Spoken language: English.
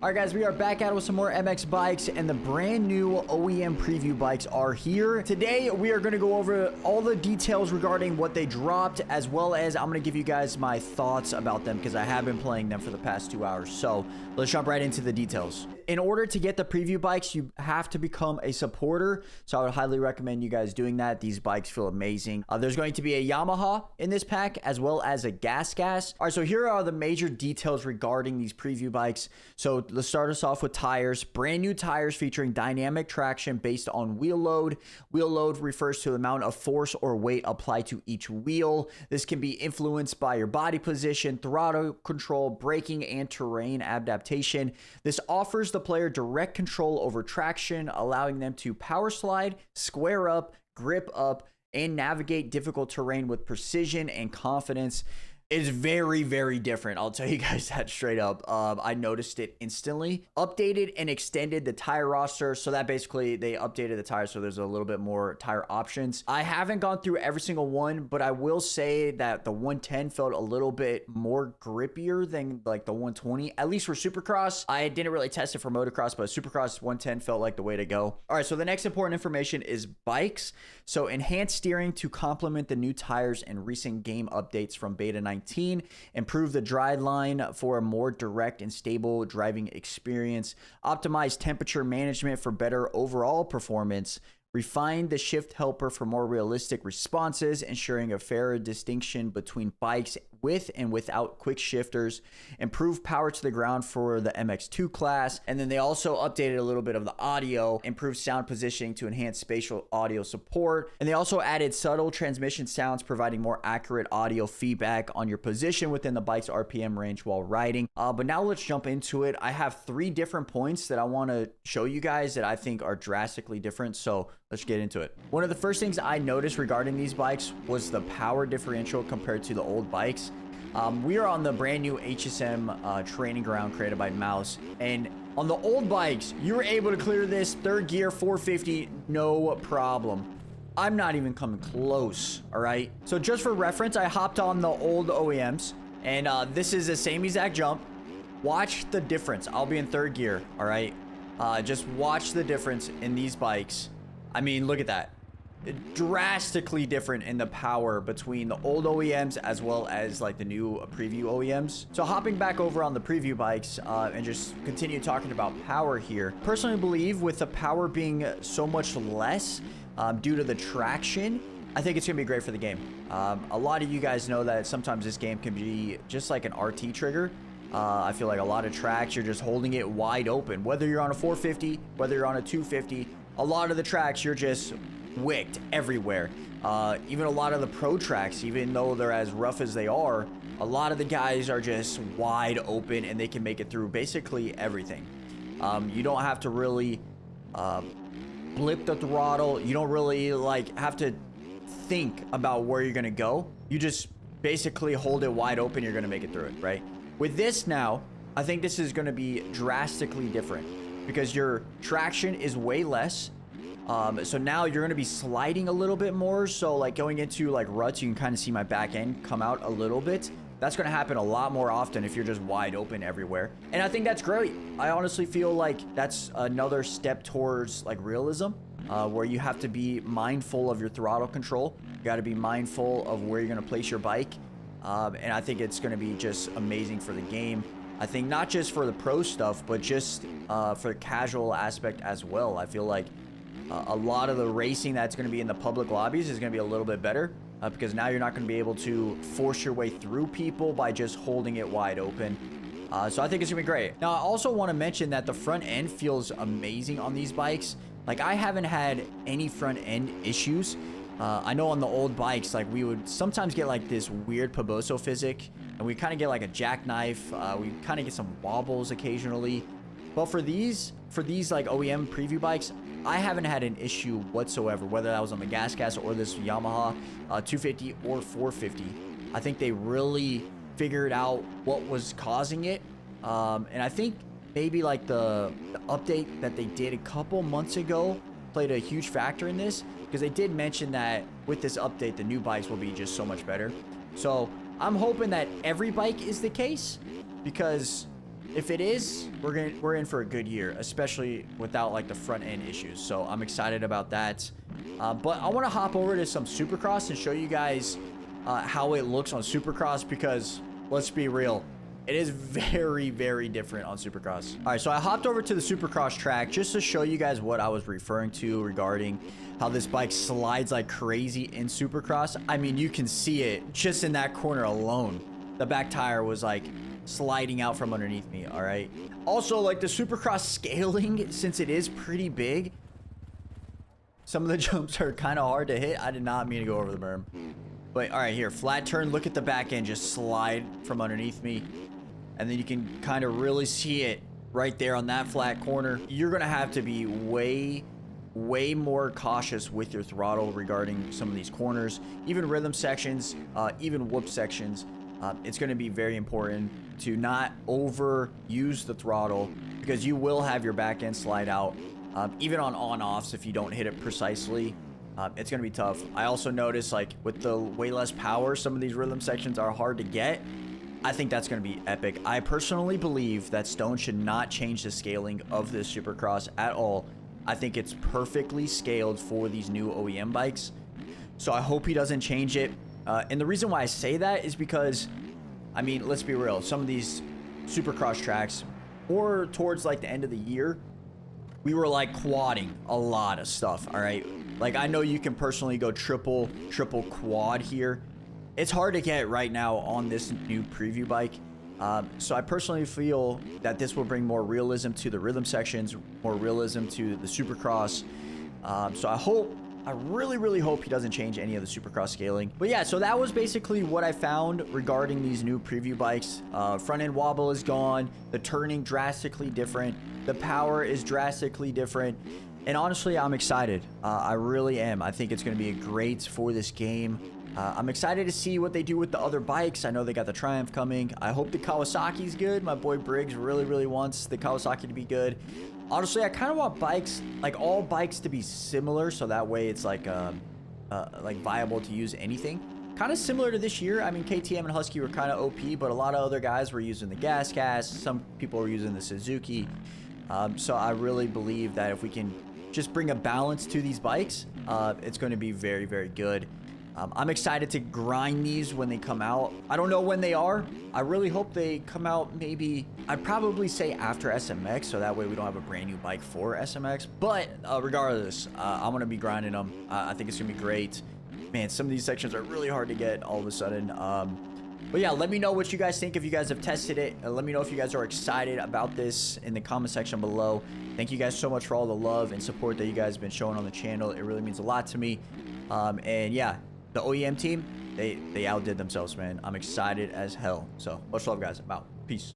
All right, guys, we are back at it with some more MX bikes, and the brand new OEM preview bikes are here. Today, we are going to go over all the details regarding what they dropped, as well as I'm going to give you guys my thoughts about them because I have been playing them for the past 2 hours. So let's jump right into the details. In order to get the preview bikes, you have to become a supporter. So I would highly recommend you guys doing that. These bikes feel amazing. There's going to be a Yamaha in this pack, as well as a Gas. All right, so here are the major details regarding these preview bikes. So let's start us off with tires. Brand new tires featuring dynamic traction based on wheel load. Wheel load refers to the amount of force or weight applied to each wheel. This can be influenced by your body position, throttle control, braking, and terrain adaptation. This offers the player direct control over traction, allowing them to power slide, square up, grip up, and navigate difficult terrain with precision and confidence. Is very, very different. I'll tell you guys that straight up. I noticed it instantly. Updated and extended the tire roster. So that basically they updated the tires. So there's a little bit more tire options. I haven't gone through every single one, but I will say that the 110 felt a little bit more grippier than like the 120, at least for Supercross. I didn't really test it for motocross, but Supercross 110 felt like the way to go. All right, so the next important information is bikes. So enhanced steering to complement the new tires and recent game updates from Beta 19. Improve the drive line for a more direct and stable driving experience. Optimize temperature management for better overall performance. Refine the shift helper for more realistic responses, ensuring a fairer distinction between bikes with and without quick shifters. Improve power to the ground for the MX2 class. And then they also updated a little bit of the audio, improved sound positioning to enhance spatial audio support. And they also added subtle transmission sounds, providing more accurate audio feedback on your position within the bike's RPM range while riding. But now let's jump into it. I have 3 different points that I want to show you guys that I think are drastically different. So let's get into it. One of the first things I noticed regarding these bikes was the power differential compared to the old bikes. We are on the brand new HSM training ground created by Mouse, and on the old bikes, you were able to clear this third gear 450, no problem. I'm not even coming close, all right? So just for reference, I hopped on the old OEMs, and this is the same exact jump. Watch the difference. I'll be in third gear, all right? Just watch the difference in these bikes. I mean, look at that. Drastically different in the power between the old OEMs as well as like the new preview OEMs. So hopping back over on the preview bikes and just continue talking about power here. Personally believe with the power being so much less due to the traction, I think it's gonna be great for the game. A lot of you guys know that sometimes this game can be just like an RT trigger. I feel like a lot of tracks, you're just holding it wide open. Whether you're on a 450, whether you're on a 250, a lot of the tracks, you're just wicked everywhere. Even a lot of the pro tracks, even though they're as rough as they are, a lot of the guys are just wide open and they can make it through basically everything. You don't have to really blip the throttle. You don't really like have to think about where you're gonna go. You just basically hold it wide open. You're gonna make it through it, right? With this now, I think this is gonna be drastically different because your traction is way less. So now you're going to be sliding a little bit more. So like going into like ruts, you can kind of see my back end come out a little bit. That's going to happen a lot more often if you're just wide open everywhere. And I think that's great. I honestly feel like that's another step towards like realism, where you have to be mindful of your throttle control. You got to be mindful of where you're going to place your bike. And I think it's going to be just amazing for the game. I think not just for the pro stuff, but just for the casual aspect as well. I feel like a lot of the racing that's going to be in the public lobbies is going to be a little bit better because now you're not going to be able to force your way through people by just holding it wide open. So I think it's going to be great. Now, I also want to mention that the front end feels amazing on these bikes. Like, I haven't had any front end issues. I know on the old bikes, like, we would sometimes get like this weird Poboso physic, and we kind of get like a jackknife. We kind of get some wobbles occasionally. But for these like OEM preview bikes, I haven't had an issue whatsoever, whether that was on the Gas or this Yamaha 250 or 450. I think they really figured out what was causing it. And I think maybe like the update that they did a couple months ago played a huge factor in this, because they did mention that with this update, the new bikes will be just so much better. So I'm hoping that every bike is the case, because If it is, we're in for a good year, especially without like the front end issues. So I'm excited about that. But I want to hop over to some Supercross and show you guys how it looks on Supercross, because let's be real, it is very, very different on Supercross. All right, so I hopped over to the Supercross track just to show you guys what I was referring to regarding how this bike slides like crazy in Supercross. I mean, you can see it just in that corner alone. The back tire was like sliding out from underneath me, all right? Also, like the Supercross scaling, since it is pretty big, some of the jumps are kind of hard to hit. I did not mean to go over the berm. But all right, here, flat turn, look at the back end just slide from underneath me. And then you can kind of really see it right there on that flat corner. You're gonna have to be way more cautious with your throttle regarding some of these corners, even rhythm sections, even whoop sections. It's gonna be very important to not overuse the throttle, because you will have your back end slide out, even on on-offs if you don't hit it precisely. It's gonna be tough. I also noticed, like, with the way less power, some of these rhythm sections are hard to get. I think that's going to be epic. I personally believe that Stone should not change the scaling of this Supercross at all. I think it's perfectly scaled for these new OEM bikes. So I hope he doesn't change it. And the reason why I say that is because, I mean, let's be real. Some of these Supercross tracks, or towards like the end of the year, we were like quadding a lot of stuff, all right? Like, I know you can personally go triple quad here. It's hard to get right now on this new preview bike. So I personally feel that this will bring more realism to the rhythm sections, more realism to the Supercross. So I really hope he doesn't change any of the Supercross scaling. But yeah, so that was basically what I found regarding these new preview bikes. Front end wobble is gone. The turning drastically different. The power is drastically different. And honestly, I'm excited. I really am. I think it's going to be great for this game. I'm excited to see what they do with the other bikes. I know they got the Triumph coming. I hope the Kawasaki's good. My boy Briggs really wants the Kawasaki to be good. Honestly, I kind of want bikes, like all bikes, to be similar, so that way it's like viable to use anything. Kind of similar to this year. I mean, KTM and Husky were kind of OP, but a lot of other guys were using the gas cast. Some people were using the Suzuki. So I really believe that if we can just bring a balance to these bikes, it's going to be very good. I'm excited to grind these when they come out. I don't know when they are. I really hope they come out, maybe, I'd probably say after SMX, so that way we don't have a brand new bike for SMX. But regardless, I'm going to be grinding them. I think it's going to be great. Man, some of these sections are really hard to get all of a sudden. But yeah, let me know what you guys think if you guys have tested it. Let me know if you guys are excited about this in the comment section below. Thank you guys so much for all the love and support that you guys have been showing on the channel. It really means a lot to me. And yeah, the OEM team, they outdid themselves, man. I'm excited as hell. So much love, guys. I'm out. Peace.